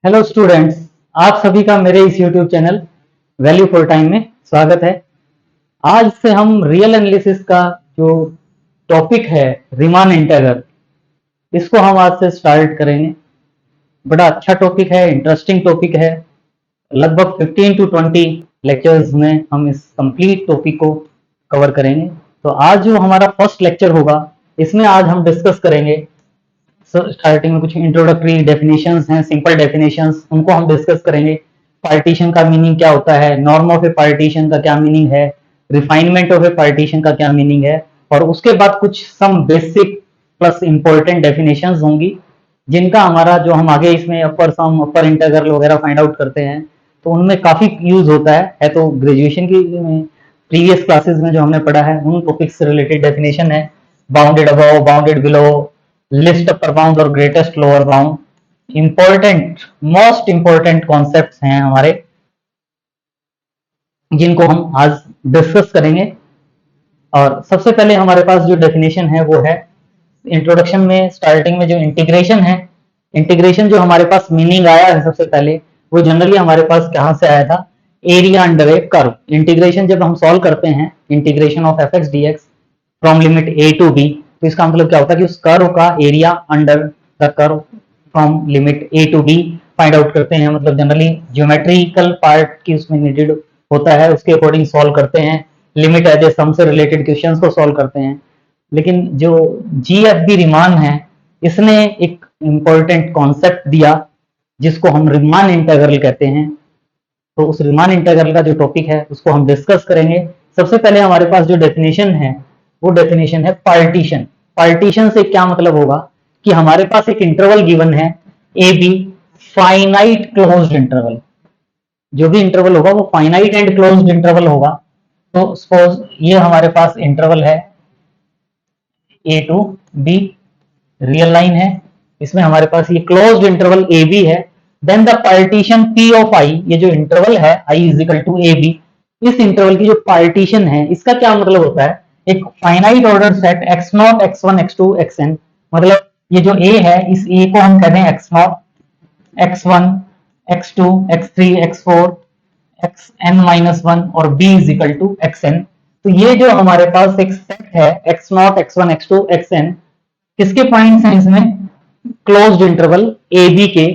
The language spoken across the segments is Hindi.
हेलो स्टूडेंट्स, आप सभी का मेरे इस YouTube channel value for time में स्वागत है। आज से हम रियल एनालिसिस का जो टॉपिक है रीमान इंटीग्रल, इसको हम आज से स्टार्ट करेंगे। बड़ा अच्छा टॉपिक है, इंटरेस्टिंग टॉपिक है। लगभग 15 टू 20 लेक्चर्स में हम इस कंप्लीट टॉपिक को कवर करेंगे। तो आज जो हमारा फर्स्ट लेक्चर होगा, इसमें आज हम डिस्कस करेंगे। स्टार्टिंग में कुछ इंट्रोडक्टरी डेफिनेशंस हैं, सिंपल डेफिनेशंस, उनको हम डिस्कस करेंगे। पार्टीशन का मीनिंग क्या होता है, नॉर्म ऑफ ए पार्टीशन का क्या मीनिंग है, रिफाइनमेंट ऑफ ए पार्टीशन का क्या मीनिंग है, और उसके बाद कुछ some basic plus important definitions होंगी जिनका हमारा जो हम आगे इसमें अपर सम, अपर इंटीग्रल वगैरह फाइंड आउट करते हैं तो उनमें काफी यूज होता है। तो ग्रेजुएशन की प्रीवियस क्लासेस में जो हमने पढ़ा है उन टॉपिक्स से रिलेटेड डेफिनेशन है। Bounded above, bounded below, least upper bound और greatest lower bound, important most important concepts हैं हमारे, जिनको हम आज डिस्कस करेंगे। और सबसे पहले हमारे पास जो डेफिनेशन है वो है इंट्रोडक्शन में, स्टार्टिंग में जो इंटीग्रेशन है, इंटीग्रेशन जो हमारे पास मीनिंग आया है सबसे पहले, वो जनरली हमारे पास कहां से आया था, area under a curve. Integration जब हम सॉल्व करते हैं, integration of f x d x from limit a to b, तो इसका मतलब क्या होता है कि उस कर्व का area under the curve from limit a to b find out करते हैं। मतलब जनरली ज्योमेट्रिकल पार्ट की उसमें नीडेड होता है, उसके अकॉर्डिंग सॉल्व करते हैं। लिमिट एज ए सम से रिलेटेड क्वेश्चंस को सॉल्व करते हैं। लेकिन जो जीएफबी रीमान है, इसने एक इंपॉर्टेंट कॉन्सेप्ट दिया जिसको हम रीमान इंटीग्रल कहते हैं। तो उस रीमान इंटीग्रल का जो टॉपिक है उसको हम डिस्कस करेंगे। सबसे पहले हमारे पास जो डेफिनेशन है वो डेफिनेशन है पार्टीशन। पार्टीशन से क्या मतलब होगा कि हमारे पास एक इंटरवल गिवन है a b, finite closed interval. जो भी इंटरवल होगा वो फाइनाइट एंड क्लोज्ड इंटरवल होगा। तो सपोज ये हमारे पास इंटरवल है A to B, real line है, इसमें हमारे पास ये क्लोज्ड इंटरवल ए बी है। Then the partition P of I, ये जो इंटरवल है I is equal to A B, इस इंटरवल की जो पार्टीशन है इसका क्या मतलब होता है, एक finite order set x naught, x one, x two, x n. मतलब ये जो ए है, इस ए को हम कहते हैं x naught, x one, x two, x three, x four, x n minus one और B is equal to x n. तो ये जो हमारे पास एक सेट है x naught, x one, x two, x n, किसके पॉइंट्स हैं इसमें, क्लोज्ड इंटरवल ए बी के,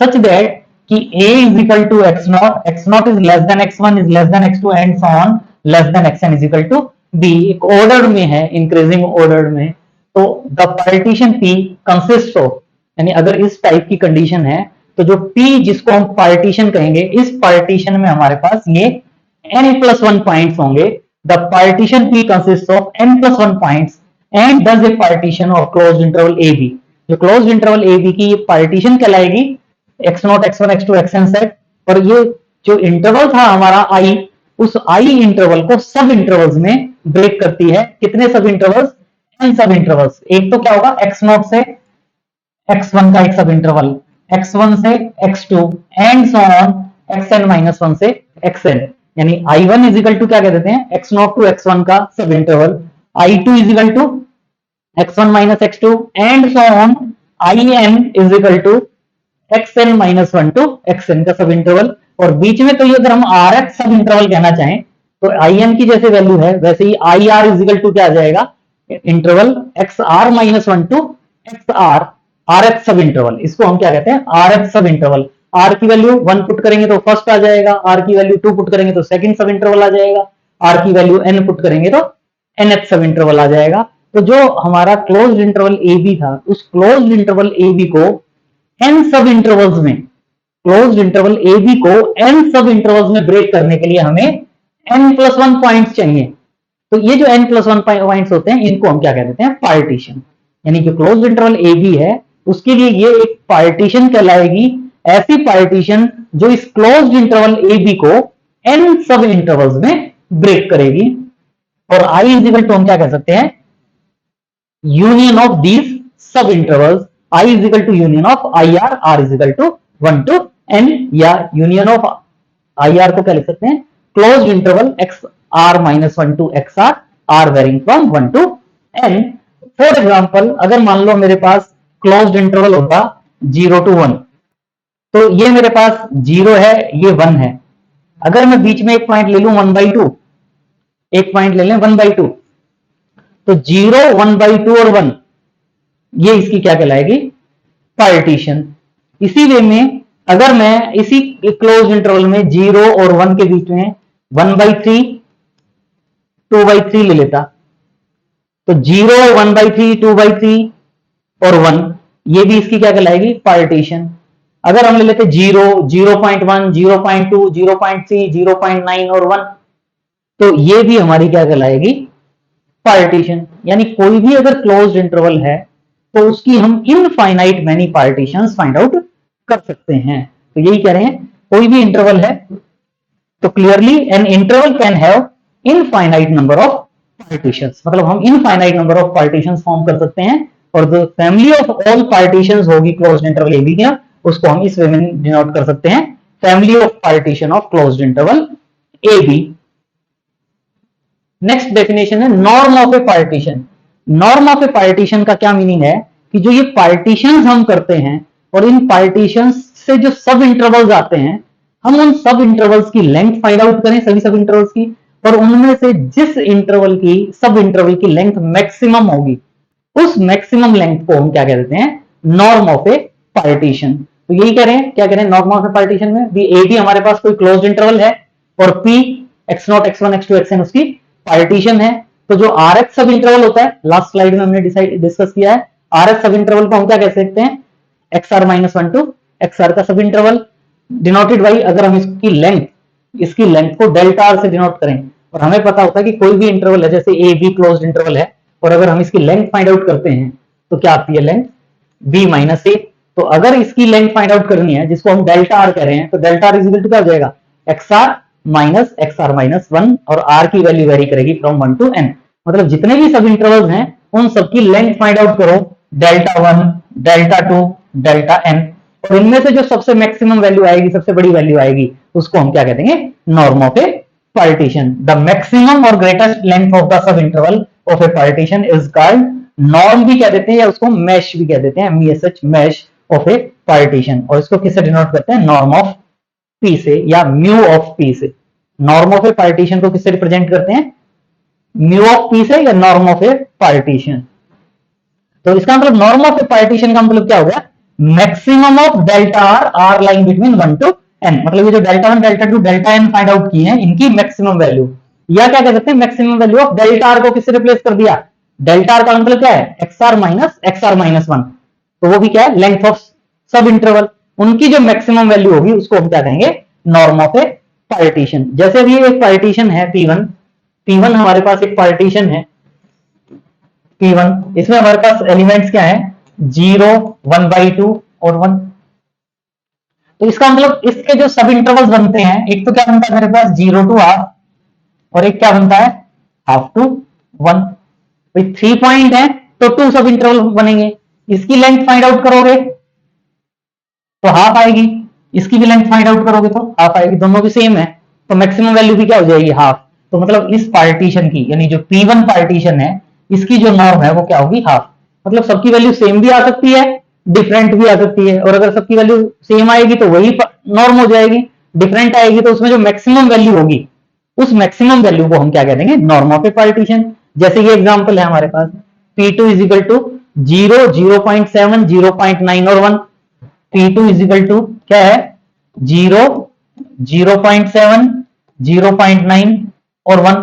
सच दैट कि a is equal to x naught is less than x1 is less than x2 and so on less than xn is equal to b। एक ऑर्डर में है, इंक्रीजिंग ऑर्डर में। तो the partition p consist of, यानी अगर इस टाइप की कंडीशन है तो जो p जिसको हम पार्टीशन कहेंगे, इस पार्टीशन में हमारे पास ये n+1 पॉइंट्स होंगे। The partition p consist of n+1 points and does a partition of closed interval A B. जो क्लोज्ड इंटरवल ए बी की पार्टीशन कहलाएगी x naught, x one, x two, x n set. और ये जो इंटरवल था हमारा आई, उस आई इंटरवल को सब इंटरवल्स में ब्रेक करती है। कितने सब इंटरवल्स, एन सब इंटरवल्स। एक तो क्या होगा, एक्स नॉट से एक्स वन का एक सब इंटरवल, एक्स वन से x two and so on x n minus one से एक्स एन। यानी I one is equal to क्या कह देते हैं, x naught to x one का sub interval, I two is equal to x one minus x two and so on I n is equal to x n minus one to x N का सब इंटरवल। और बीच में तो ये अगर हम आर एक्स सब इंटरवल कहना चाहें तो आई एन की जैसे वैल्यू है वैसे ही I r is equal to क्या आ जाएगा, interval x r minus one to x r, r x sub interval. इसको हम क्या कहते हैं, r x sub interval. R की वैल्यू वन पुट करेंगे तो फर्स्ट आ जाएगा, आर की वैल्यू टू पुट करेंगे तो सेकंड सब इंटरवल आ जाएगा, आर की वैल्यू एन पुट करेंगे तो एन एच सब इंटरवल आ जाएगा। तो जो हमारा क्लोज्ड इंटरवल ए बी था, उस क्लोज्ड इंटरवल ए बी को एन सब इंटरवल्स में, क्लोज्ड इंटरवल ए बी को एन सब इंटरवल्स में ब्रेक करने के लिए हमें n+1 पॉइंट्स चाहिए। तो ये जो n+1 पॉइंट्स होते हैं इनको हम क्या कह देते हैं, पार्टीशन। यानी कि क्लोज्ड इंटरवल ए बी है उसके लिए ये एक पार्टीशन कहलाएगी, ऐसी पार्टीशन जो इस क्लोज्ड इंटरवल ए बी को एन सब इंटरवल्स में ब्रेक करेगी। और आई इज इक्वल टू हम क्या कह सकते हैं, union of these sub intervals. I is equal to union of IR, R is equal to 1 to N, या union of IR को क्या लिख सकते हैं, closed interval XR minus 1 to XR, R varying from 1 to N। For example अगर मान लो मेरे पास closed interval होगा 0 to 1, तो ये मेरे पास 0 है, ये 1 है। अगर मैं बीच में एक पॉइंट ले लूं 1/2, एक पॉइंट ले लें 1/2, तो 0, 1/2 और 1, ये इसकी क्या कहलाएगी, पार्टीशन। इसी वे में अगर मैं इसी क्लोज इंटरवल में 0 और 1 के बीच में 1/3, 2/3 ले लेता, तो 0, 1/3, 2/3 और 1, ये भी इसकी क्या कहलाएगी, पार्टीशन। अगर हम ले लेते 0, 0.1, 0.2, 0.3, 0.9 और 1, तो ये भी हमारी क्या कहलाएगी, पार्टीशन। यानी कोई भी अगर क्लोज्ड इंटरवल है तो उसकी हम infinite many partitions find out कर सकते हैं। तो यही कह रहे हैं, कोई भी इंटरवल है तो clearly an interval can have infinite number of partitions, मतलब हम infinite number of partitions form कर सकते हैं। और जो फैमिली ऑफ ऑल पार्टीशंस होगी क्लोज्ड इंटरवल ए बी की, उसको हम इस वे में डिनोट कर सकते हैं, family of partition of closed interval A B. Next definition है norm of a partition. Norm of a partition का क्या मीनिंग है कि जो ये पार्टीशंस हम करते हैं और इन पार्टीशंस से जो सब इंटरवल्स आते हैं, हम उन सब इंटरवल्स की लेंथ फाइंड आउट करें, सभी सब इंटरवल्स की, और उनमें से जिस इंटरवल की, सब इंटरवल की लेंथ मैक्सिमम होगी, उस मैक्सिमम लेंथ को हम क्या कह देते हैं, नॉर्म ऑफ ए पार्टीशन। तो यही कह रहे हैं, क्या कह रहे हैं नॉर्म ऑफ ए पार्टीशन में भी, ए बी हमारे पास कोई क्लोज्ड इंटरवल है और P x0, x1, x2, xn उसकी पार्टीशन है। तो जो आर एच सब इंटरवल होता है, लास्ट स्लाइड में हमने डिस्कस किया है, आर एच सब इंटरवल को हम क्या कह सकते हैं, xr-1 टू xr का सब इंटरवल डिनोटेड बाई, अगर हम इसकी लेंथ को डेल्टा आर से डिनोट करें, और हमें पता होता है कि कोई भी इंटरवल है, जैसे ए बी क्लोज्ड इंटरवल है, और अगर हम इसकी लेंथ फाइंड आउट करते हैं तो क्या आती है लेंथ, b माइनस ए। तो अगर इसकी लेंथ फाइंड आउट करनी है, जिसको हम डेल्टा आर कह रहे हैं, तो delta r is equal to क्या हो जाएगा, xr-1, और r की वैल्यू वेरी करेगी फ्रॉम 1 टू n। मतलब जितने भी सब इंटरवल्स हैं उन सबकी लेंथ फाइंड आउट करो, डेल्टा 1, डेल्टा 2, डेल्टा n, और इनमें से जो सबसे मैक्सिमम वैल्यू आएगी, सबसे बड़ी वैल्यू आएगी, उसको हम क्या कह देंगे, norm of a partition. The maximum और greatest length of the sub interval of a partition is called, norm भी कह देते हैं या उसको मैश भी कह देते हैं, MESH, mesh of a partition. और इसको किससे डिनोट करते हैं, नॉर्म ऑफ पी से या म्यू ऑफ पी से। नॉर्म ऑफ ए पार्टीशन को किससे रिप्रेजेंट करते हैं, म्यू ऑफ पी से या नॉर्म ऑफ ए पार्टीशन। तो इसका मतलब नॉर्म ऑफ ए पार्टीशन का मतलब क्या हो गया, maximum of delta r, r line between 1 to n, मतलब ये जो delta 1, delta 2, delta n find out की है, इनकी मैक्सिमम वैल्यू, या क्या कह सकते हैं, maximum value of delta are को किससे रिप्लेस कर दिया, डेल्टा आर का मतलब क्या है, xr-1, तो वो भी क्या है, लेंथ ऑफ सब इंटरवल, उनकी जो मैक्सिमम वैल्यू होगी उसको हम क्या कहेंगे, नॉर्म ऑफ ए पार्टीशन। जैसे अभी एक पार्टीशन है P1 हमारे पास एक पार्टीशन है P1, इसमें हमारे पास एलिमेंट्स क्या है, 0, 1/2 और 1। तो इसका मतलब इसके जो सब इंटरवल्स बनते हैं, एक तो क्या बनता है मेरे पास 0 to हाफ, और एक क्या बनता है, हाफ टू 1। 3 पॉइंट है तो 2 सब इंटरवल बनेंगे, इसकी लेंथ फाइंड आउट करोगे तो हाफ आएगी, इसकी भी लेंथ फाइंड आउट करोगे तो हाफ आएगी, दोनों भी सेम है, तो मैक्सिमम वैल्यू भी क्या हो जाएगी, हाफ। तो मतलब इस पार्टीशन की, यानी जो P1 पार्टीशन है, इसकी जो नॉर्म है वो क्या होगी, हाफ। मतलब सबकी वैल्यू सेम भी आ सकती है, डिफरेंट भी आ सकती है, और अगर सबकी वैल्यू सेम आएगी तो वही नॉर्म हो जाएगी, डिफरेंट आएगी तो उसमें जो मैक्सिमम वैल्यू होगी, उस मैक्सिमम वैल्यू को हम क्या कह देंगे, नॉर्म ऑफ ए पार्टीशन। जैसे ये एग्जांपल है हमारे पास, P2 इज इक्वल टू 0, 0.7, 0.9 और 1। P2 इज इक्वल टू क्या है, 0, 0.7, 0.9 और 1।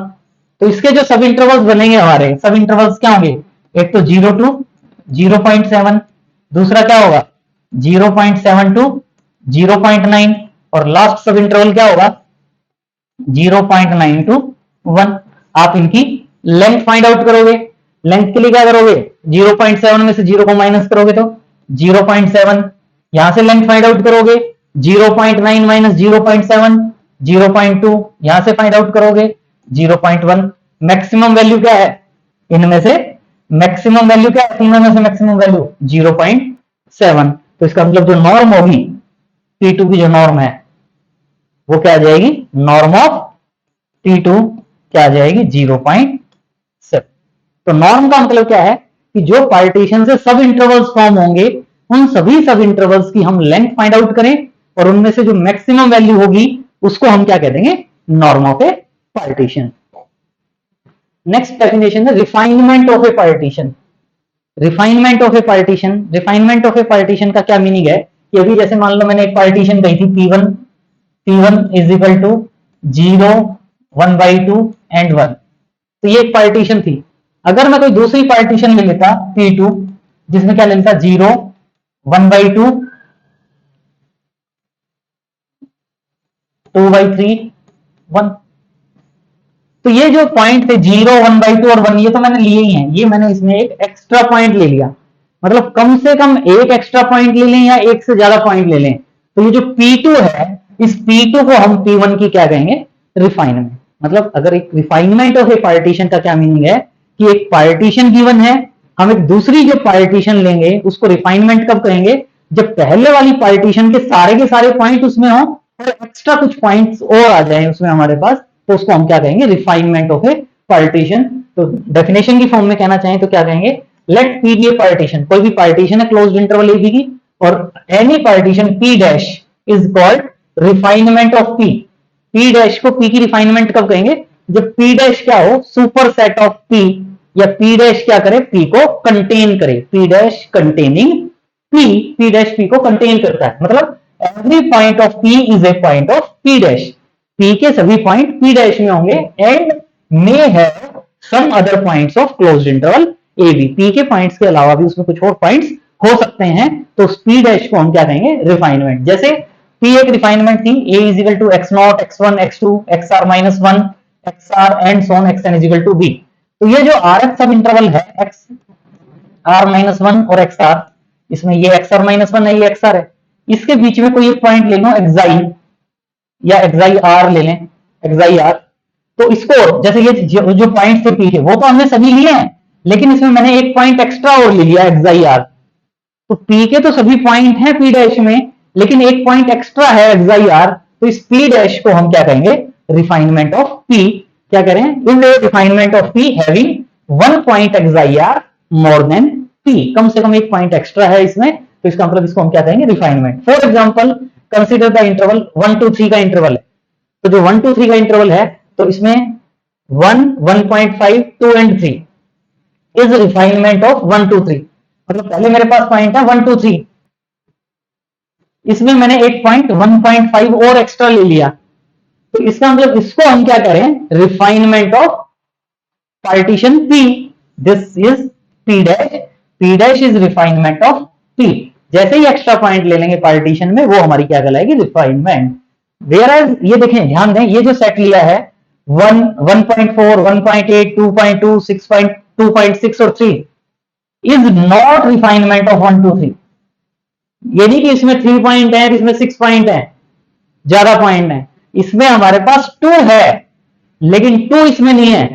तो इसके जो सब इंटरवल्स बनेंगे, हमारे सब इंटरवल्स क्या होंगे, एक तो 0 टू 0.7, दूसरा क्या होगा 0.7 टू 0.9, और लास्ट सब इंटरवल क्या होगा 0.9 टू 1। आप इनकी लेंथ फाइंड आउट करोगे, लेंथ के लिए क्या करोगे, 0.7 में से 0 को माइनस करोगे तो 0.7, यहां से लेंथ फाइंड आउट करोगे 0.9 माइनस 0.7, 0.2, यहां से फाइंड आउट करोगे 0.1। मैक्सिमम वैल्यू क्या है इनमें से, मैक्सिमम वैल्यू क्या है, तीनों में से मैक्सिमम वैल्यू 0.7। तो इसका मतलब जो नॉर्म होगी, P2 की जो नॉर्म है वो क्या आ जाएगी, नॉर्म ऑफ P2 क्या आ जाएगी, 0.7। तो नॉर्म का मतलब क्या है कि जो पार्टीशन से सब इंटरवल्स फॉर्म होंगे, उन सभी सब इंटरवल्स की हम लेंथ फाइंड आउट करें, और उनमें से जो मैक्सिमम वैल्यू होगी उसको हम क्या कह देंगे, norm of a partition. Next definition है refinement of a partition. Refinement of a partition, refinement of a partition का क्या मीनिंग है कि अभी जैसे मान लो मैंने एक पार्टीशन कही थी P1, P1 is equal to 0, 1/2 and 1, तो ये एक पार्टीशन थी। अगर मैं कोई दूसरी पार्टीशन ले लेता P2 जिसमें क्या ले लेता 0, 1/2, 2/3, 1, तो ये जो पॉइंट थे 0, 1/2 और 1 ये तो मैंने लिए ही हैं, ये मैंने इसमें एक एक्स्ट्रा पॉइंट ले लिया, मतलब कम से कम एक एक्स्ट्रा पॉइंट ले लें या एक से ज्यादा पॉइंट ले लें, तो ये जो P2 है इस P2 को हम P1 की क्या कहेंगे, रिफाइनमेंट। मतलब अगर एक रिफाइनमेंट ऑफ ए पार्टीशन का क्या मीनिंग है कि एक पार्टीशन गिवन है, हम एक दूसरी जो पार्टीशन लेंगे उसको रिफाइनमेंट कब कहेंगे, जब पहले वाली पार्टीशन के सारे पॉइंट उसमें हो और एक्स्ट्रा कुछ पॉइंट्स और आ जाए उसमें हमारे पास, तो उसको हम क्या कहेंगे, रिफाइनमेंट ऑफ ए पार्टीशन। तो डेफिनेशन की फॉर्म में कहना चाहें तो क्या कहेंगे, लेट P बी ए पार्टीशन, कोई भी पार्टीशन है क्लोज्ड इंटरवल ए बी की, और any partition P dash is called refinement of P। P dash को P की रिफाइनमेंट कब कहेंगे, जब P डैश क्या हो, सुपर सेट ऑफ P, या P डैश क्या करे, P को कंटेन करे, P dash containing P, P dash P को कंटेन करता है, मतलब every point of P is a point of P dash, P के सभी पॉइंट P डैश में होंगे and may have some other points of closed interval A B, P के पॉइंट्स के अलावा भी उसमें कुछ और पॉइंट्स हो सकते हैं, तो उस P डैश को हम क्या कहेंगे, रिफाइनमेंट। जैसे P एक रिफाइनमेंट थी, A is equal to x0, x1, x2, xr minus 1, xr and so on, xn is equal to B। तो ये जो RF सब इंटरवल है xr minus 1 और xr, इसमें ये xr minus 1 है, ये xr है, इसके बीच में कोई एक पॉइंट ले लो xi या xi r ले लें, xi r, तो इसको जैसे ये जो पॉइंट थे P के वो तो हमने सभी लिए हैं, लेकिन इसमें मैंने एक पॉइंट एक्स्ट्रा और ले लिया xi r, तो P के तो सभी पॉइंट हैं P डैश में, लेकिन एक पॉइंट एक्स्ट्रा है xi r, तो इस P डैश को हम क्या कहेंगे, रिफाइनमेंट ऑफ P। क्या करें, in refinement of P having one point xi r more than P, कम से कम एक पॉइंट एक्स्ट्रा है इसमें, तो इसका मतलब इसको हम क्या कहेंगे, refinement. For example consider the interval 1 2 3 का इंटरवल है, तो जो 1 2 3 का इंटरवल है तो इसमें 1, 1.5, 2 एंड 3 इज रिफाइनमेंट ऑफ 1 2 3, मतलब पहले मेरे पास पॉइंट है 1 2 3, इसमें मैंने एक पॉइंट 1.5 और एक्स्ट्रा ले लिया, तो इसका मतलब इसको हम क्या करें, refinement of partition P, this is P dash, P dash is refinement of P। जैसे ही एक्स्ट्रा पॉइंट ले लेंगे पार्टीशन में वो हमारी क्या कहलाएगी, रिफाइनमेंट। वेयर ये देखें, ध्यान दें, ये जो सेट लिया है 1, 1.4, 1.8, 2.2, 2.6 और 3 इज नॉट रिफाइनमेंट ऑफ 1 2 3। ये नहीं कि इसमें 3 पॉइंट है, इसमें 6 पॉइंट है, ज्यादा पॉइंट है, इसमें हमारे पास 2 है लेकिन 2 इसमें नहीं है,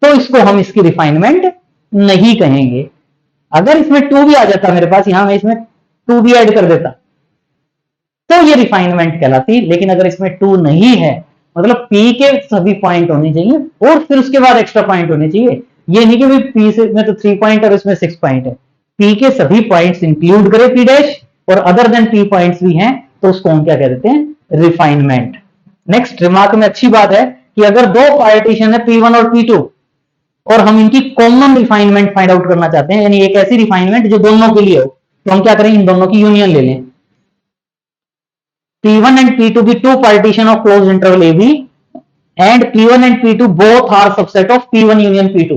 तो इसको हम इसकी रिफाइनमेंट नहीं कहेंगे। अगर इसमें 2 भी आ जाता मेरे पास, यहां मैं इसमें 2 भी ऐड कर देता तो ये रिफाइनमेंट कहलाती, लेकिन अगर इसमें 2 नहीं है, मतलब P के सभी पॉइंट होने चाहिए और फिर उसके बाद एक्स्ट्रा पॉइंट होने चाहिए, ये नहीं कि भाई P से में तो 3 पॉइंट और इसमें 6 पॉइंट है, P के सभी पॉइंट्स इंक्लूड करे P डैश और अदर देन P पॉइंट्स भी हैं, तो उसको हम क्या कह देते हैं, रिफाइनमेंट। नेक्स्ट रिमार्क में अच्छी बात है कि अगर दो पार्टीशन है P1 और P2 और हम इनकी कॉमन रिफाइनमेंट फाइंड आउट करना चाहते हैं, यानी एक ऐसी रिफाइनमेंट जो दोनों के लिए हो, तो हम क्या करें, इन दोनों की यूनियन ले लें। P1 and P2 be two partition of closed interval AB and P1 and P2 both are subset of P1 union P2।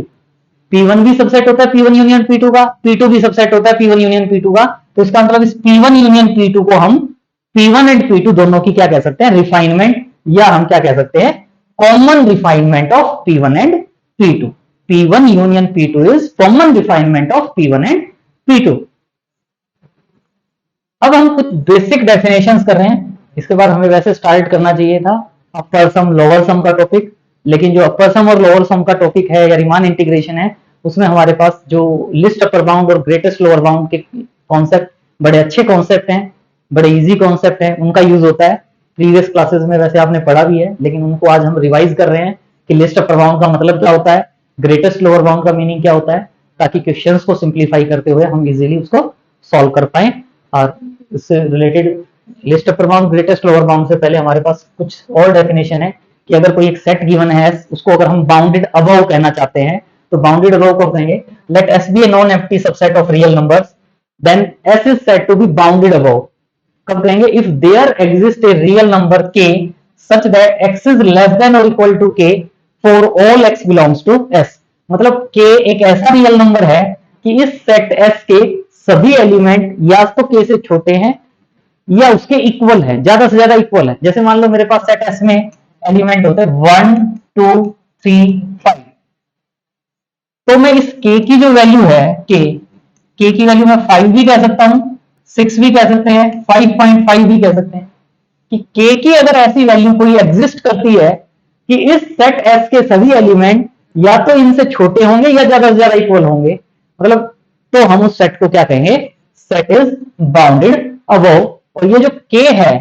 P1 भी सबसेट होता है P1 यूनियन P2 का, P2 भी सबसेट होता है P1 यूनियन P2 का, तो इसका मतलब इस P1 यूनियन P2 को हम P1 एंड P2 दोनों की क्या कह सकते हैं, रिफाइनमेंट, या हम क्या कह सकते हैं, common refinement of P1 and P2। P1 union P2 is common refinement of P1 and P2। अब हम कुछ बेसिक डेफिनेशंस कर रहे हैं, इसके बाद हमें वैसे स्टार्ट करना चाहिए था अपर सम लोअर सम का टॉपिक, लेकिन जो अपर सम और लोअर सम का टॉपिक है या रीमान इंटीग्रेशन है, उसमें हमारे पास जो लिस्ट अपर बाउंड और ग्रेटेस्ट लोअर बाउंड के कॉन्सेप्ट बड़े अच्छे कॉन्सेप्ट हैं, बड़े इजी कॉन्सेप्ट हैं, उनका यूज होता है। प्रीवियस क्लासेस में वैसे आपने पढ़ा भी है, लेकिन उनको आज हम रिवाइज कर रहे हैं कि लिस्ट अपर बाउंड का मतलब क्या होता है, ग्रेटेस्ट लोअर बाउंड का मीनिंग क्या होता है, ताकि क्वेश्चंस को सिंप्लीफाई करते हुए हम इजीली उसको सॉल्व कर पाए और इससे related list upper bound greatest lower bound से पहले हमारे पास कुछ और डेफिनेशन है कि अगर कोई एक सेट गिवन है उसको अगर हम बाउंडेड अबव कहना चाहते हैं तो बाउंडेड अबव को कहेंगे let S be a non empty subset of real numbers then S is said to be bounded above. कब कहेंगे? If there exist a real number k such that x is less than और equal to k for all x belongs to s। मतलब k एक ऐसा रियल नंबर है कि इस सेट s के सभी एलिमेंट या तो k से छोटे हैं या उसके इक्वल है, ज्यादा से ज्यादा इक्वल है। जैसे मान लो मेरे पास सेट S में एलिमेंट होते हैं 1 2 3 5, तो मैं इस k की जो वैल्यू है k की वैल्यू मैं 5 भी कह सकता हूं, 6 भी कह सकते हैं, 5.5 भी कह सकते हैं कि k की अगर ऐसी वैल्यू कोई एग्जिस्ट करती है कि इस सेट S के सभी एलिमेंट या तो इनसे छोटे होंगे या ज्यादा से ज्यादा इक्वल होंगे, मतलब तो हम उस सेट को क्या कहेंगे? Set is bounded above. और ये जो k है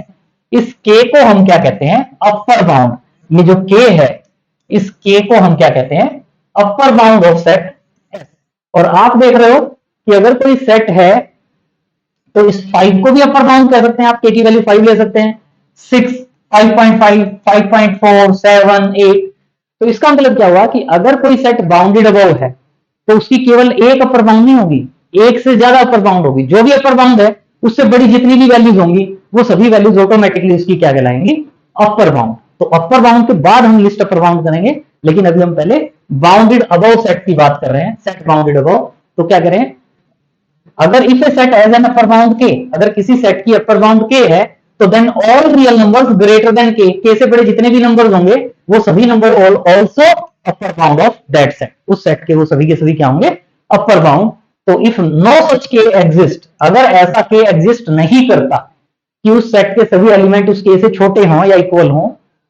इस k को हम क्या कहते हैं? Upper bound. ये जो k है इस k को हम क्या कहते हैं? अपर बाउंड ऑफ सेट S। और आप देख रहे हो कि अगर कोई सेट है तो इस 5 को भी अपर बाउंड कह सकते हैं, आप k की वैल्यू 5 ले सकते हैं, 6 5.5 5.4 7 8। तो इसका मतलब क्या हुआ कि अगर कोई सेट बाउंडेड अबव है तो उसकी केवल एक अपर बाउंड नहीं होगी, एक से ज्यादा अपर बाउंड होगी। जो भी अपर बाउंड है उससे बड़ी जितनी भी वैल्यूज होंगी वो सभी वैल्यूज ऑटोमेटिकली उसकी क्या कहलाएंगी? Upper bound. तो अपर बाउंड के बाद हम लिस्ट अपर बाउंड करेंगे, लेकिन अभी हम पहले बाउंडेड अबव सेट की बात कर रहे हैं। सेट बाउंडेड अबव, तो क्या करें? अगर if a set has an upper bound के, अगर किसी सेट की अपर बाउंड के है तो then all real numbers greater than k से बड़े जितने भी नंबर्स होंगे वो सभी number also upper bound of that set. उस सेट के वो सभी के सभी क्या होंगे? Upper bound. तो if no such k exist, अगर ऐसा के एग्जिस्ट नहीं करता कि उस सेट के सभी एलिमेंट उस के से छोटे हों या इक्वल हों,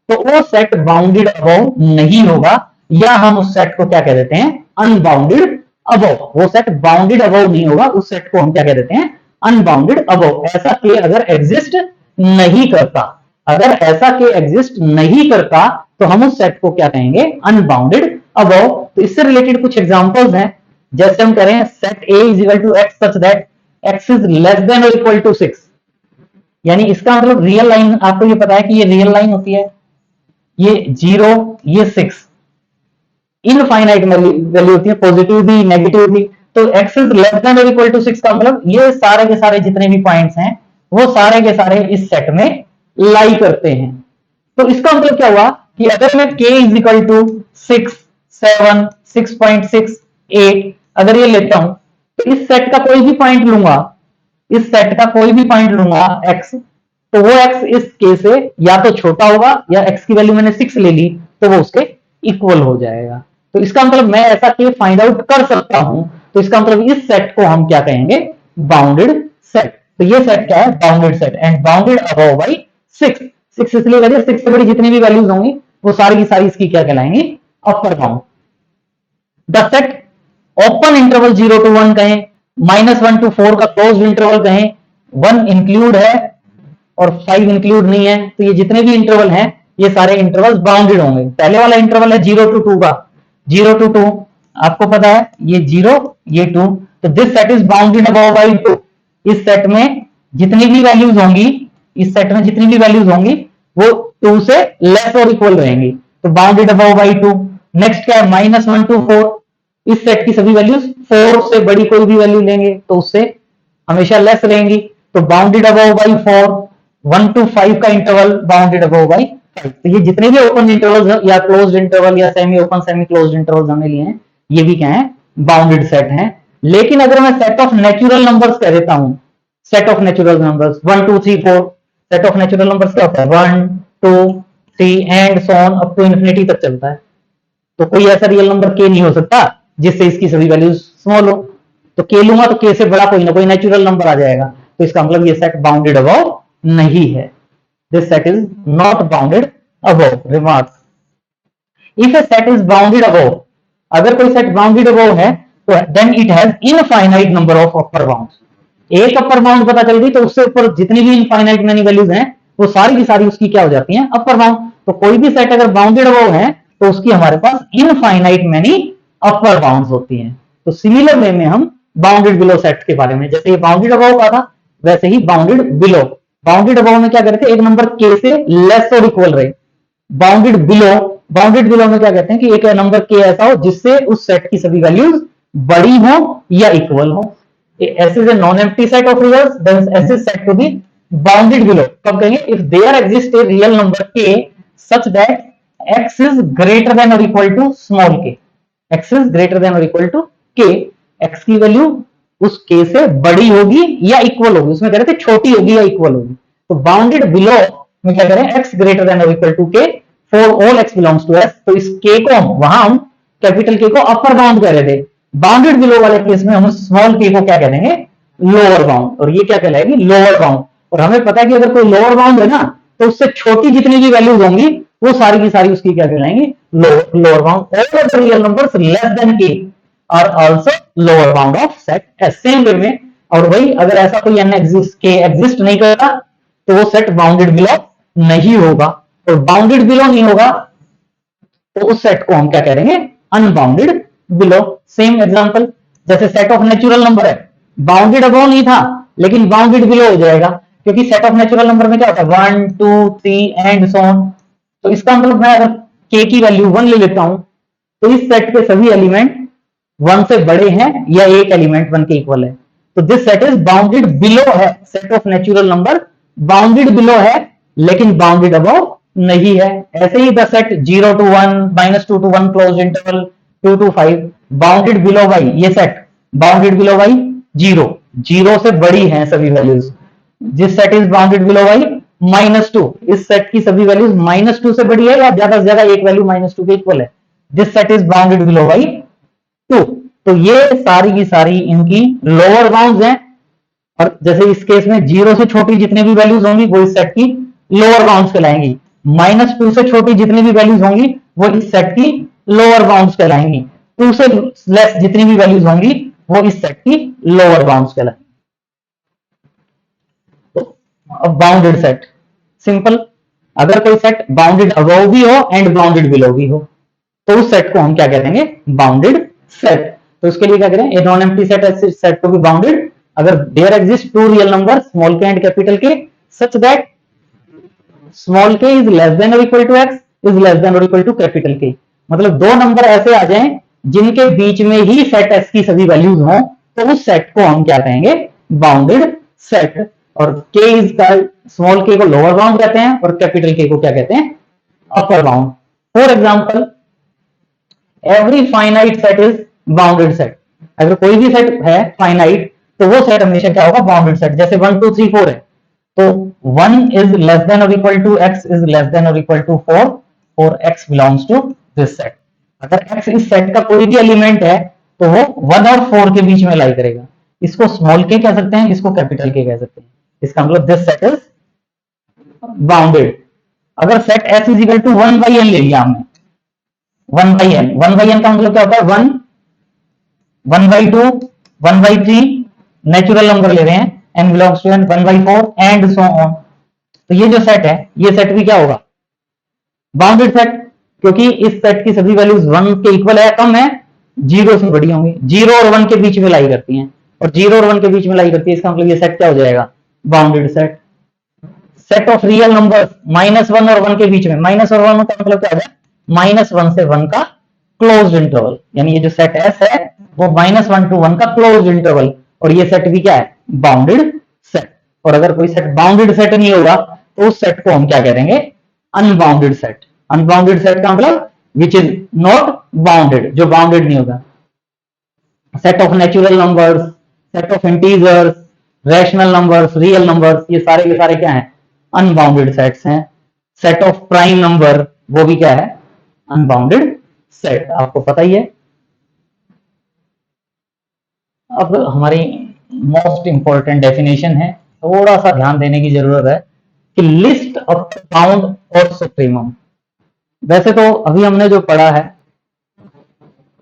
तो वो सेट बाउंडेड अबव नहीं होगा, या हम उस सेट को क्या कह देते हैं? Unbounded above. वो सेट बाउंडेड अबव नहीं होगा, उस सेट को हम क्या कह देते हैं? Unbounded above. ऐसा के अगर एग्जिस्ट नहीं करता, अगर ऐसा के एग्जिस्ट नहीं करता तो हम उस सेट को क्या कहेंगे? Unbounded above. तो इससे रिलेटेड कुछ एग्जांपल्स हैं, जैसे हम करें set A is equal to x such that x is less than और इक्वल टू 6। यानी इसका मतलब रियल लाइन, आपको ये पता है कि ये रियल लाइन होती है, ये 0 ये 6 इनफाइनाइट वैल्यू होती है, पॉजिटिव भी नेगेटिव भी। तो x इज लेस देन और इक्वल टू 6 का मतलब ये सारे के सारे जितने भी पॉइंट्स हैं वो सारे के सारे इस सेट में लाई करते हैं। तो इसका मतलब क्या हुआ कि अगर मैं k इज इक्वल टू 6 7 6.6 8 अगर ये लेता हूं तो इस सेट का कोई भी पॉइंट लूंगा, इस सेट का कोई भी पॉइंट लूंगा x, तो वो x इस k से या तो छोटा होगा या x की वैल्यू मैंने 6 ले ली तो वो उसके इक्वल हो जाएगा। तो इसका मतलब मैं ऐसा k फाइंड आउट कर सकता हूं, तो इसका मतलब इस सेट को हम क्या कहेंगे? Bounded set. तो ये सेट क्या है? Bounded set. And bounded above by 6। 6 इसलिए वैल्यू 6 से बड़ी जितनी भी वैल्यूज होंगी वो सारी की सारी इसकी क्या कहलाएंगी? Upper bound. The set open interval 0 to 1 कहें, -1 to 4 का क्लोज्ड इंटरवल कहें, 1 इंक्लूड है और 5 इंक्लूड नहीं है, तो ये जितने भी इंटरवल हैं ये सारे इंटरवल बाउंडेड होंगे। पहले वाला इंटरवल है 0 to 2 का, 0 to 2 आपको पता है ये 0 ये 2, तो this set is bounded above by 2। इस सेट में जितनी भी वैल्यूज होंगी, इस सेट में जितनी भी वैल्यूज होंगी वो 2 से लेस और इक्वल रहेंगी, तो बाउंडेड अबव बाई 2। नेक्स्ट क्या है? -1 to 4, इस सेट की सभी वैल्यूज 4 से बड़ी कोई भी वैल्यू लेंगे तो उससे हमेशा लेस रहेंगी, तो बाउंडेड अबव बाई 4। 1 to 5 का इंटरवल बाउंडेड अबव बाई 5। तो ये जितने भी ओपन इंटरवल या क्लोज्ड इंटरवल या semi open semi closed interval हमने लिए हैं ये भी क्या है? बाउंडेड सेट हैं। लेकिन अगर मैं सेट ऑफ नेचुरल नंबर्स कह देता हूं, set of natural numbers 1 2 3 4, set of natural numbers क्या होता है? 1 2 3 and so on up to infinity तक चलता है। तो कोई ऐसा रियल नंबर k नहीं हो सकता जिससे इसकी सभी वैल्यूज स्मॉल हो, तो k लूंगा तो k से बड़ा कोई ना कोई नेचुरल नंबर आ जाएगा, तो इसका मतलब ये सेट बाउंडेड अबव नहीं है। This set is not bounded above. Remarks, if a set is bounded above, अगर कोई सेट बाउंडेड अबव है तो then it has infinite number of upper bounds. एक अपर बाउंड पता चल गई तो उससे ऊपर जितनी भी इनफाइनाइट मैनी वैल्यूज हैं वो सारी की सारी उसकी क्या हो जाती हैं? अपर बाउंड। तो कोई भी सेट अगर बाउंडेड अबव है तो उसकी हमारे पास इनफाइनाइट मैनी अपर बाउंड्स होती हैं। तो सिमिलर वे में हम बाउंडेड बिलो सेट के बारे में, जैसे ये बाउंडेड अबव का था वैसे ही बाउंडेड बिलो, बाउंडेड अबव में क्या करते हैं, एक नंबर के से लेस और इक्वल रहे। बाउंडेड बिलो में क्या कहते हैं कि एक नंबर के ऐसा हो जिससे उस सेट की सभी वैल्यूज बड़ी हो या इक्वल हो। S is a non-empty set of reals, then S is said to be bounded below. कब कहेंगे, if there exists a real number k such that x is greater than or equal to small k, x is greater than or equal to k, x की वैल्यू उस k से बड़ी होगी या इक्वल होगी, उसमें कह रहे थे छोटी होगी या इक्वल होगी। तो बाउंडेड बिलो में क्या करें, x ग्रेटर देन और equal to k for all x belongs to s। तो इस k को वहां हम कैपिटल k को अपर बाउंड कह रहे थे। बाउंडेड बिलो वाले केस में हम स्मॉल k को क्या कह देंगे, लोअर बाउंड, और ये क्या कहलाएगी, लोअर बाउंड। और हमें पता है कि अगर कोई लोअर बाउंड है ना, तो उससे छोटी जितनी भी वैल्यूज होंगी वो सारी की सारी उसकी क्या कहलाएंगी, lower bound. All of the real numbers less than k are also lower bound of set S. Same way में, और वही अगर ऐसा कोई n एग्जिस्ट नहीं करता तो वो सेट बाउंडेड बिलो नहीं होगा। और बाउंडेड बिलो नहीं होगा तो उस सेट को हम क्या करेंगे, अनबाउंडेड बिलो। सेम एग्जांपल, जैसे सेट ऑफ नेचुरल नंबर है, बाउंडेड अबव नहीं था लेकिन बाउंडेड बिलो हो जाएगा, क्योंकि सेट ऑफ नेचुरल नंबर में क्या होता है, 1 2 3 एंड सो ऑन। तो इसका मतलब मैं अगर k की वैल्यू 1 ले लेता हूं तो इस सेट के सभी एलिमेंट 1 से बड़े हैं या एक एलिमेंट 1 के इक्वल है। तो this set is bounded below है, set of natural number bounded below है लेकिन बाउंडेड अबव नहीं है। ऐसे ही the set 0 to 1, -2 to 1 close interval, 2 to 5 bounded below by, ये सेट बाउंडेड बिलो बाई 0, 0 से बड़ी हैं सभी वैल्यूज। जिस set is bounded below by -2, इस सेट की सभी वैल्यूज -2 से बड़ी है या ज्यादा से ज्यादा एक वैल्यू -2 के इक्वल है। This set is bounded below by 2। तो ये सारी की सारी इनकी लोअर बाउंड्स हैं। और जैसे इस केस में 0 से छोटी जितनी भी वैल्यूज होंगी वो इस सेट की लोअर बाउंड्स कहलाएंगी, -2 से छोटी जितनी भी वैल्यूज होंगी वो इस सेट की लोअर बाउंड्स कहलाएंगी, 2 से लेस जितनी भी वैल्यूज होंगी वो इस सेट की लोअर बाउंड्स कहलाएंगी। तो बाउंडेड सेट सिंपल, अगर कोई सेट बाउंडेड अबव भी हो एंड बाउंडेड बिलो भी हो तो उस सेट को हम क्या कह देंगे, बाउंडेड सेट। तो उसके लिए क्या करें, a non empty set set to be bounded अगर there exist two real number small k and capital k such that small k is less than और equal to x is less than और इक्वल टू कैपिटल के। मतलब दो नंबर ऐसे आ जाएं जिनके बीच में ही सेट एस की सभी वैल्यूज हों तो उस सेट को हम क्या कहेंगे, बाउंडेड सेट। और के इज का स्मॉल के को लोअर बाउंड कहते हैं और कैपिटल के को क्या कहते हैं, अपर bound. For example, every finite set is bounded set. अगर कोई भी सेट है फाइनाइट तो वो सेट हमेशा क्या होगा, बाउंडेड सेट। जैसे 1 2 3 4 है तो 1 इज लेस देन और equal to x is less than और इक्वल टू 4 और x belongs to this set. अगर x इस सेट का कोई भी एलिमेंट है तो वो 1 और 4 के बीच में लाई करेगा। इसको स्मॉल के कह सकते हैं, इसको कैपिटल के कह सकते हैं। इसका मतलब दिस सेट इज बाउंडेड। अगर set S is equal to 1 by n ले लिया हमने, 1 बाई n का मतलब क्या होता है, 1 1 बाई 2 1 बाई 3 नेचुरल नंबर ले रहे हैं, n belongs to n 1 by 4 and so on. तो ये जो सेट है ये सेट भी क्या होगा, बाउंडेड सेट, क्योंकि इस सेट की सभी वैल्यूज 1 के इक्वल है, कम है, 0 से बड़ी होंगी। 0 और 1 के बीच में लाई करती हैं और 0 और 1 के बीच में लाई करती है, इसका मतलब ये सेट क्या हो जाएगा, bounded set. Set of real number -1 और 1 के बीच में, माइनस और 1 का मतलब क्या होगा, -1 से 1 का क्लोज्ड इंटरवल, यानी ये जो सेट S है वो -1 to 1 का क्लोज्ड इंटरवल, और ये सेट भी क्या है, बाउंडेड सेट। और अगर कोई सेट बाउंडेड सेट नहीं होगा तो उस सेट को हम क्या करेंगे, अनबाउंडेड सेट। अनबाउंडेड सेट का मतलब विच इज नॉट बाउंडेड, जो बाउंडेड नहीं होगा। Set of natural numbers, set of integers, rational numbers, real numbers, ये सारे के सारे क्या हैं, अनबाउंडेड सेट्स हैं। सेट ऑफ प्राइम नंबर वो भी क्या है, अनबाउंडेड सेट, आपको पता ही है। अब हमारी मोस्ट इंपॉर्टेंट डेफिनेशन है, थोड़ा सा ध्यान देने की जरूरत है कि लिस्ट ऑफ बाउंड और सुप्रीमम। वैसे तो अभी हमने जो पढ़ा है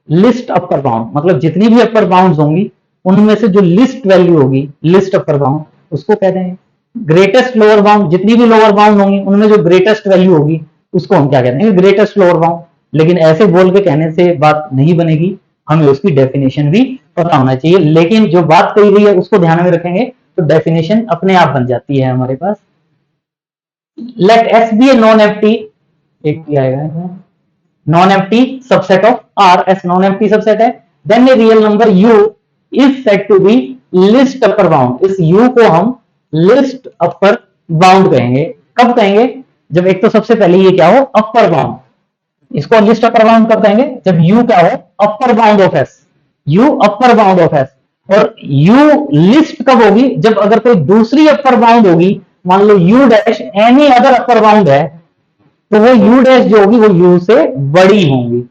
लिस्ट अपर बाउंड, मतलब जितनी भी अपर बाउंड्स होंगी उनमें से जो लिस्ट वैल्यू होगी, लिस्ट अपर बाउंड, उसको कहते हैं ग्रेटेस्ट लोअर बाउंड। जितनी भी लोअर बाउंड होंगी उनमें जो ग्रेटेस्ट वैल्यू होगी उसको हम क्या कहते हैं, ग्रेटेस्ट लोअर बाउंड। लेकिन ऐसे बोल के कहने से बात नहीं बनेगी, हमें उसकी डेफिनेशन भी पता होना चाहिए। लेकिन जो बात कही गई है उसको ध्यान में रखेंगे तो डेफिनेशन अपने आप बन जाती है हमारे पास। Let S be a non empty, एक ही आएगा, non empty subset of R, S non empty subset है, then a real number u is said to be least upper bound. इस यू को हम लिस्ट अपर बाउंड कहेंगे। कब कहेंगे? जब एक तो सबसे पहले ये क्या हो, अपर बाउंड। इसको लिस्ट अपर बाउंड कब कहेंगे? जब यू क्या हो, अपर bound of S, you upper bound of S. और यू लिस्ट कब होगी? जब अगर कोई दूसरी अपर बाउंड होगी, मान लो u dash any other upper bound है, तो वो यू डैश जो होगी वो यू से बड़ी होंगी,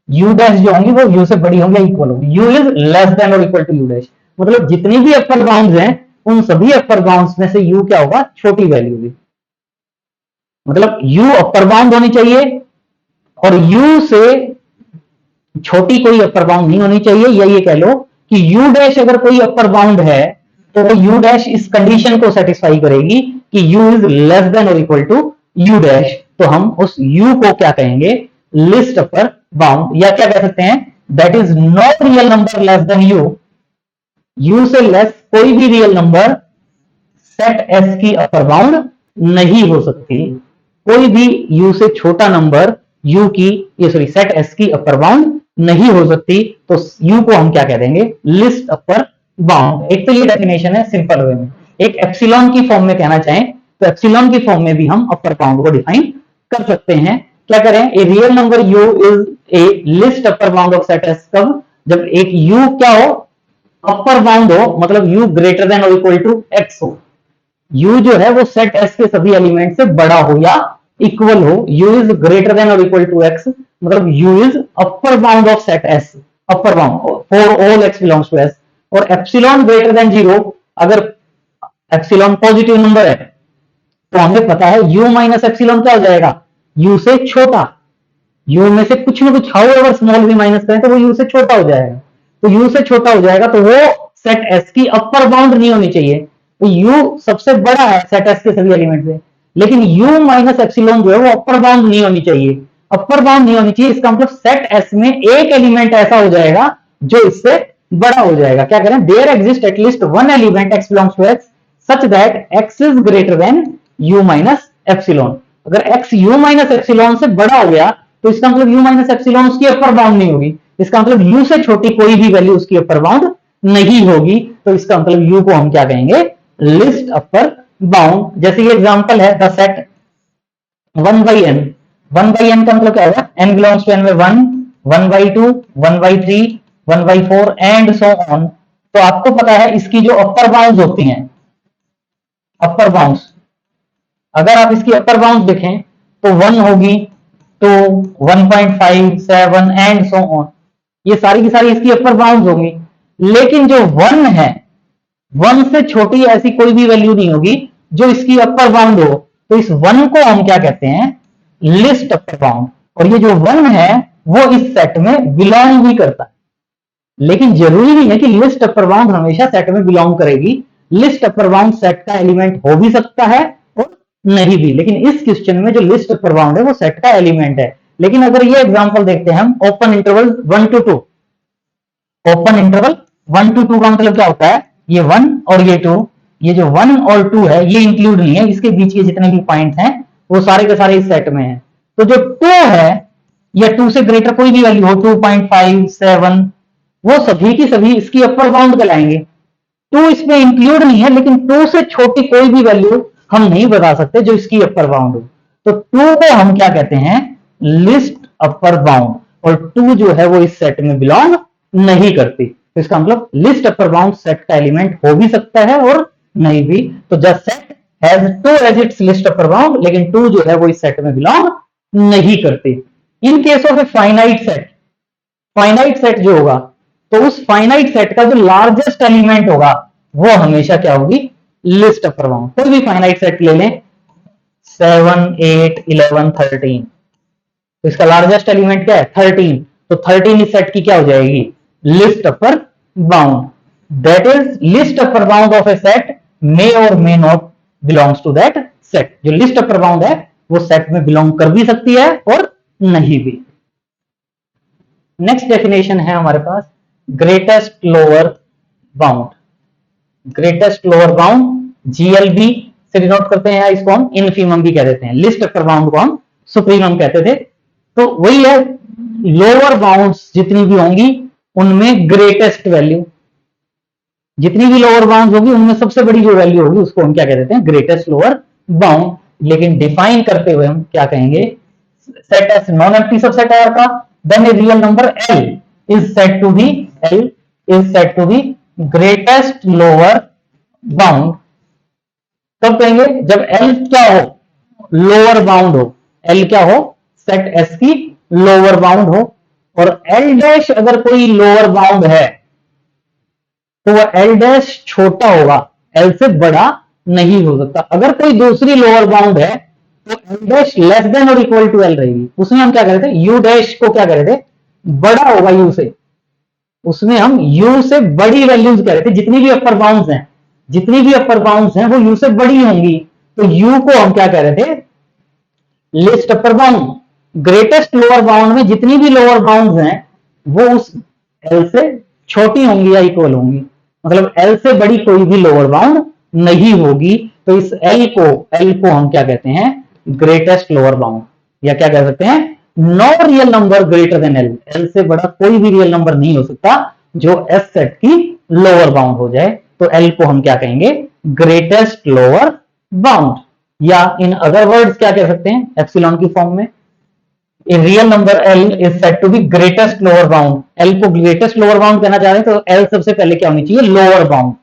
यू डैश जो होंगी वो यू से बड़ी होंगी या इक्वल होंगी। यू इज लेस देन और इक्वल टू यू डैश, मतलब जितनी भी अपर बाउंड्स हैं उन सभी अपर बाउंड्स में से यू क्या होगा, छोटी वैल्यू होगी। मतलब यू अपर बाउंड होनी चाहिए और यू से छोटी कोई अपर बाउंड नहीं होनी चाहिए, या ये कह लो कि यू डैश अगर कोई अपर बाउंड है तो वो यू डैश इस कंडीशन को सेटिस्फाई करेगी कि यू इज लेस देन और इक्वल टू यू डैश। तो हम उस यू को क्या कहेंगे, लिस्ट अपर बाउंड, या क्या कह सकते हैं, that is not real number less than you. You से लेस कोई भी रियल नंबर सेट एस की अपर बाउंड नहीं हो सकती। कोई भी यू से छोटा नंबर यू की, ये सॉरी सेट एस की अपर बाउंड नहीं हो सकती। तो यू को हम क्या कह देंगे, लिस्ट अपर बाउंड। एक तो ये डेफिनेशन है सिंपल वे में। एक एप्सिलॉन की फॉर्म में कहना चाहें तो एप्सिलॉन की फॉर्म में भी हम अपर बाउंड को डिफाइन कर सकते हैं। क्या करें, ए real number u is a list upper bound of set S. कब? जब एक यू क्या हो, अपर बाउंड हो, मतलब यू ग्रेटर देन और इक्वल टू एक्स हो। यू जो है वो सेट एस के सभी एलिमेंट से बड़ा हो या इक्वल हो। यू इज ग्रेटर देन और इक्वल टू एक्स, मतलब u is upper bound of set s, upper bound for all x belongs to s. और एप्सिलॉन ग्रेटर देन 0, अगर एप्सिलॉन पॉजिटिव नंबर है तो हमें पता है यू माइनस एप्सिलॉन क्या हो जाएगा, यू से छोटा। यू में से कुछ ना कुछ हाउ एवर स्मॉल भी माइनस करें तो वो यू से छोटा हो जाएगा। तो यू से छोटा हो जाएगा तो वो सेट एस की अपर बाउंड नहीं होनी चाहिए। तो यू सबसे बड़ा है सेट एस के सभी एलिमेंट से, लेकिन यू माइनस एप्सिलॉन जो है वो अपर बाउंड नहीं होनी चाहिए। अपर बाउंड नहीं होनी चाहिए, इसका मतलब सेट एस में एक एलिमेंट ऐसा हो जाएगा जो इससे बड़ा हो जाएगा। क्या करें, there exist at least one element x belongs to x such that x is greater than u minus epsilon. अगर एक्स यू माइनस एप्सिलॉन से बड़ा हो गया तो इसका मतलब यू माइनस एप्सिलॉन उसकी अपर बाउंड नहीं होगी। इसका मतलब यू से छोटी कोई भी वैल्यू उसकी अपर बाउंड नहीं होगी। तो इसका मतलब यू को हम क्या कहेंगे, लिस्ट अपर बाउंड। जैसे ये एग्जांपल है the set 1 by n, 1 by n का मतलब क्या होगा, n बिलोंग्स टू n में 1, 1 by 2, 1 by 3, 1 by 4 and so on. तो आपको पता है इसकी जो अपर बाउंड्स होती हैं, अपर बाउंड्स, अगर आप इसकी अपर बाउंड्स देखें तो 1 होगी, 2, 1.5, 7 एंड सो ऑन। ये सारी की सारी इसकी अपर बाउंड्स होंगी। लेकिन जो 1 है, 1 से छोटी ऐसी कोई भी वैल्यू नहीं होगी जो इसकी अपर बाउंड हो। तो इस 1 को हम क्या कहते हैं, लिस्ट अपर बाउंड। और ये जो 1 है वो इस सेट में बिलोंग भी करता है। लेकिन जरूरी नहीं है कि लिस्ट अपर बाउंड हमेशा सेट में बिलोंग करेगी। लिस्ट अपर बाउंड सेट का एलिमेंट हो भी सकता है और नहीं भी। लेकिन इस क्वेश्चन में जो लिस्ट अपर बाउंड है वो सेट का एलिमेंट है। लेकिन अगर ये एग्जांपल देखते हैं हम, open interval 1 to 2, open interval 1 to 2 का मतलब क्या होता है, ये 1 और ये 2, ये जो 1 और 2 है ये इंक्लूड नहीं है, इसके बीच के जितने भी पॉइंट हैं वो सारे के सारे इस सेट में है। तो जो 2 है या 2 से ग्रेटर कोई भी वैल्यू हो, 2.5, 7, वो सभी की सभी इसकी अपर बाउंड कहलाएंगे। 2 इसमें इंक्लूड नहीं है, लेकिन 2 से छोटी कोई भी वैल्यू हम नहीं बता सकते जो इसकी अपर बाउंड हो। तो 2 को हम क्या कहते हैं, लिस्ट अपर बाउंड। और 2 जो है वो इस सेट में बिलोंग नहीं करती। तो इसका मतलब लिस्ट अपर बाउंड सेट का एलिमेंट हो भी सकता है और नहीं भी। तो the set has 2 as its least upper bound, लेकिन 2 जो है वो इस सेट में बिलोंग नहीं करती। In case of a finite set, finite set जो होगा तो उस फाइनाइट सेट का जो लार्जेस्ट एलिमेंट होगा वो हमेशा क्या होगी, लिस्ट अपर बाउंड। कोई भी फाइनाइट सेट ले लें, 7, 8, 11, 13, तो इसका लार्जेस्ट एलिमेंट क्या है, 13। तो 13 इस सेट की क्या हो जाएगी, least upper bound. That is least upper bound of a set may और may not belongs to that set. जो लिस्ट अपर बाउंड है वो सेट में बिलोंग कर भी सकती है और नहीं भी। नेक्स्ट डेफिनेशन है हमारे पास greatest lower bound. Greatest lower bound GLB से डिनोट करते हैं, या इसको हम इनफीमम भी कह देते हैं। लिस्ट अपर बाउंड को हम सुप्रीमम कहते थे। तो वही है, लोअर बाउंड्स जितनी भी होंगी उनमें ग्रेटेस्ट वैल्यू, जितनी भी लोअर बाउंड होगी उनमें सबसे बड़ी जो वैल्यू होगी उसको हम क्या कह देते हैं, ग्रेटेस्ट लोअर बाउंड। लेकिन डिफाइन करते हुए हम क्या कहेंगे, set S non empty subset है का, then a real number L is said to be, L is said to be greatest lower bound. कब कहेंगे, जब एल क्या हो, लोअर बाउंड हो, एल क्या हो, सेट एस की लोअर बाउंड हो, और एल डैश अगर कोई लोअर बाउंड है तो वह एल डैश छोटा होगा, एल से बड़ा नहीं हो सकता। अगर कोई दूसरी लोअर बाउंड है तो एल डैश लेस देन और इक्वल टू एल रहेगी, उसमें हम क्या करते थे, यू डैश को क्या करते थे, बड़ा होगा यू से, उसमें हम यू से बड़ी वैल्यूज कह रहे थे। जितनी भी अपर बाउंड्स हैं, जितनी भी अपर बाउंड्स हैं वो यू से बड़ी होंगी, तो यू को हम क्या कह रहे थे, list upper bound. Greatest lower bound में जितनी भी लोअर बाउंड्स हैं वो उस एल से छोटी होंगी या इक्वल होंगी, मतलब एल से बड़ी कोई भी लोअर बाउंड नहीं होगी। तो इस एल को हम क्या कहते हैं, ग्रेटेस्ट लोअर बाउंड, या क्या कह सकते हैं, no real number greater than L, L से बड़ा कोई भी रियल नंबर नहीं हो सकता जो एस सेट की लोअर बाउंड हो जाए। तो एल को हम क्या कहेंगे, ग्रेटेस्ट लोअर बाउंड, या इन अदर वर्ड्स क्या कह सकते हैं, एप्सिलॉन की फॉर्म में, a real number L is said to be greatest lower bound. L को ग्रेटेस्ट लोअर बाउंड कहना चाह रहे हैं तो एल सबसे पहले क्या होनी चाहिए, लोअर बाउंड।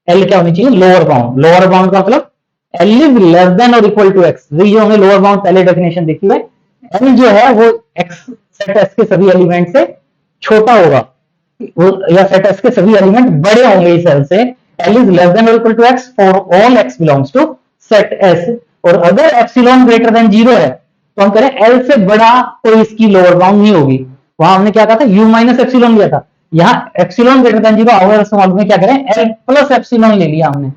एल क्या होनी चाहिए, लोअर बाउंड। लोअर बाउंड का मतलब एल इज लेस देन और इक्वल टू एक्स। जो हमें लोअर बाउंड पहले डेफिनेशन देखी है, एल जो है वो एक्स सेट एस के सभी एलिमेंट से छोटा होगा, या सेट एस के सभी एलिमेंट बड़े होंगे इस एल से। एल इज लेस देन और equal to x for all x belongs to set S. और अगर एप्सिलॉन ग्रेटर देन 0 है तो हम करें एल से बड़ा कोई इसकी लोअर बाउंड नहीं होगी। वहां हमने क्या कहा था, यू माइनस एप्सिलॉन लिया था, यहाँ एप्सिलॉन ग्रेटर देन 0 अगर सवाल में क्या करें, एल प्लस एप्सिलॉन ले लिया हमने,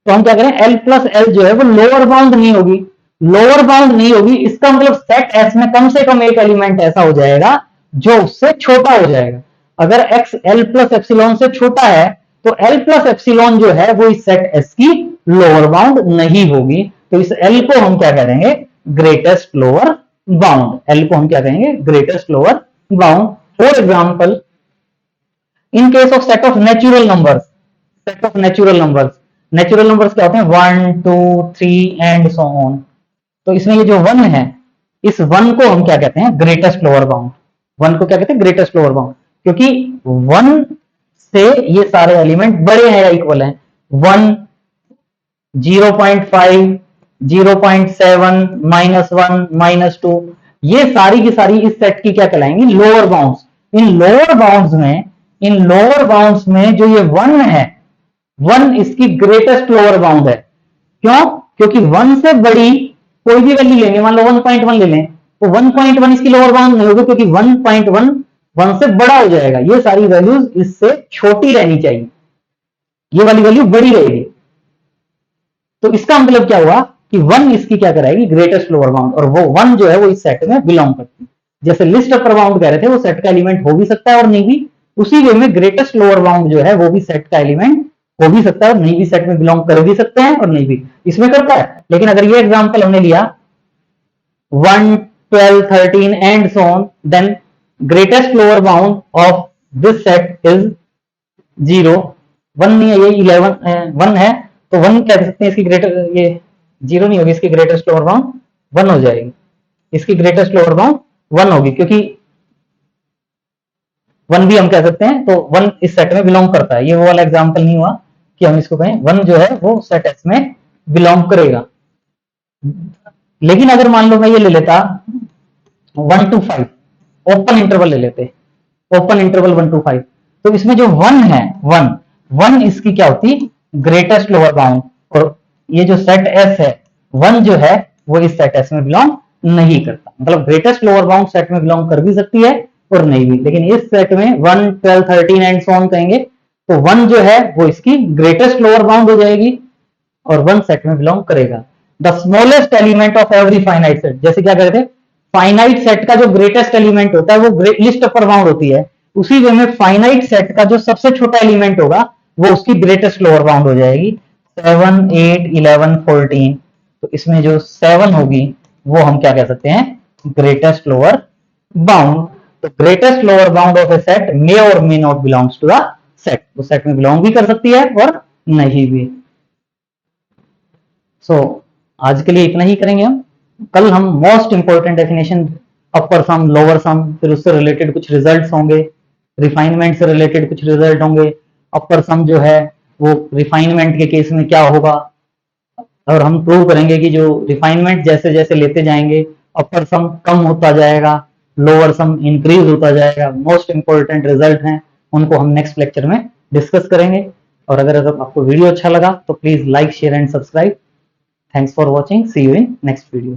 तो हम क्या करें, एल प्लस एल जो है वो लोअर बाउंड नहीं होगी। लोअर बाउंड नहीं होगी इसका मतलब सेट एस में कम से कम एक एलिमेंट ऐसा हो जाएगा जो उससे छोटा हो जाएगा। अगर एक्स एल प्लस एप्सिलॉन से छोटा है तो एल प्लस एप्सिलॉन जो है वो इस सेट एस की लोअर बाउंड नहीं होगी। तो इस एल को हम क्या करेंगे, ग्रेटेस्ट लोअर बाउंड। एल को हम क्या कहेंगे, greatest lower bound. For example, in case of set of natural numbers, set of natural numbers, natural numbers क्या होते हैं, 1 2 3 एंड सो ऑन। तो इसमें ये जो 1 है, इस 1 को हम क्या कहते हैं, ग्रेटेस्ट लोअर बाउंड। 1 को क्या कहते हैं, ग्रेटेस्ट लोअर बाउंड, क्योंकि 1 से ये सारे एलिमेंट बड़े हैं या इक्वल हैं। 1 0.5 0.7 -1 -2 ये सारी की सारी इस सेट की क्या कहलाएंगी, लोअर बाउंड्स। इन लोअर बाउंड्स में जो ये 1 है, 1 इसकी ग्रेटेस्ट लोअर बाउंड है। क्यों, क्योंकि 1 से बड़ी कोई भी वैल्यू लेंगे, मान लो 1.1 ले लें, तो 1.1 इसकी लोअर बाउंड नहीं होगी, क्योंकि 1.1 1 से बड़ा हो जाएगा। ये सारी वैल्यूज इससे छोटी रहनी चाहिए, ये वाली वैल्यू बड़ी रहेगी। तो इसका मतलब क्या हुआ कि 1 इसकी क्या कराएगी, ग्रेटेस्ट लोअर बाउंड, और वो 1 जो है वो इस सेट में बिलोंग करती है। जैसे लिस्ट अपर बाउंड कह रहे थे, वो सेट का एलिमेंट हो भी सकता है और नहीं भी, उसी वे में ग्रेटेस्ट लोअर बाउंड जो है वो भी सेट का एलिमेंट हो भी सकता है और नहीं भी, सेट में बिलोंग कर भी सकते हैं और नहीं भी इसमें करता है। लेकिन अगर ये एग्जांपल हमने लिया 1 12 13 and so on, then greatest lower bound of this set is 0। 1 नहीं है, ये 11 1 है, तो 1 कह सकते हैं इसकी ग्रेटर, ये 0 नहीं होगी, इसकी ग्रेटेस्ट लोअर बाउंड 1 हो जाएगी। इसकी ग्रेटेस्ट लोअर बाउंड 1 होगी, क्योंकि 1 भी हम कह सकते हैं, तो 1 इस सेट में बिलोंग करता है। ये वो वाला एग्जांपल नहीं हुआ कि हम इसको कहें 1 जो है वो सेट एस में बिलोंग करेगा। लेकिन अगर मान लो मैं ये ले लेता 1 to 5, ओपन इंटरवल ले लेते, ओपन इंटरवल 1 to 5, तो इसमें जो 1 है, 1 इसकी क्या होती, ग्रेटेस्ट लोअर बाउंड। और ये जो सेट एस है, 1 जो है वो इस सेट एस में बिलोंग नहीं करता। मतलब ग्रेटेस्ट लोअर बाउंड सेट में बिलोंग कर भी सकती है और नहीं भी, लेकिन इस सेट में 1 12 13 एंड सो ऑन कहेंगे तो 1 जो है वो इसकी ग्रेटेस्ट लोअर बाउंड हो जाएगी और 1 सेट में बिलोंग करेगा। The smallest element of every finite set, जैसे क्या कहते हैं, फाइनाइट सेट का जो ग्रेटेस्ट एलिमेंट होता है वो लिस्ट अपर बाउंड होती है, उसी वे में फाइनाइट सेट का जो सबसे छोटा एलिमेंट होगा वो उसकी ग्रेटेस्ट लोअर बाउंड हो जाएगी। 7, 8, 11, 14, तो इसमें जो 7 होगी वो हम क्या कह सकते हैं, ग्रेटेस्ट लोअर बाउंड। तो greatest lower bound of a set may और may not belongs to the set, वो सेट में बिलोंग भी कर सकती है और नहीं भी। सो आज के लिए इतना ही करेंगे हम। कल हम मोस्ट इंपॉर्टेंट डेफिनेशन, अपर सम, लोअर सम, फिर उससे रिलेटेड कुछ रिजल्ट्स होंगे, रिफाइनमेंट से रिलेटेड कुछ रिजल्ट होंगे। अपर सम जो है वो रिफाइनमेंट के केस में क्या होगा, और हम प्रूव करेंगे कि जो रिफाइनमेंट जैसे जैसे लेते जाएंगे अपर सम कम होता जाएगा, लोअर सम इंक्रीज होता जाएगा। मोस्ट इंपॉर्टेंट रिजल्ट हैं, उनको हम नेक्स्ट लेक्चर में डिस्कस करेंगे। और अगर आपको वीडियो अच्छा लगा तो please like, share and subscribe. Thanks for watching. See you in next video.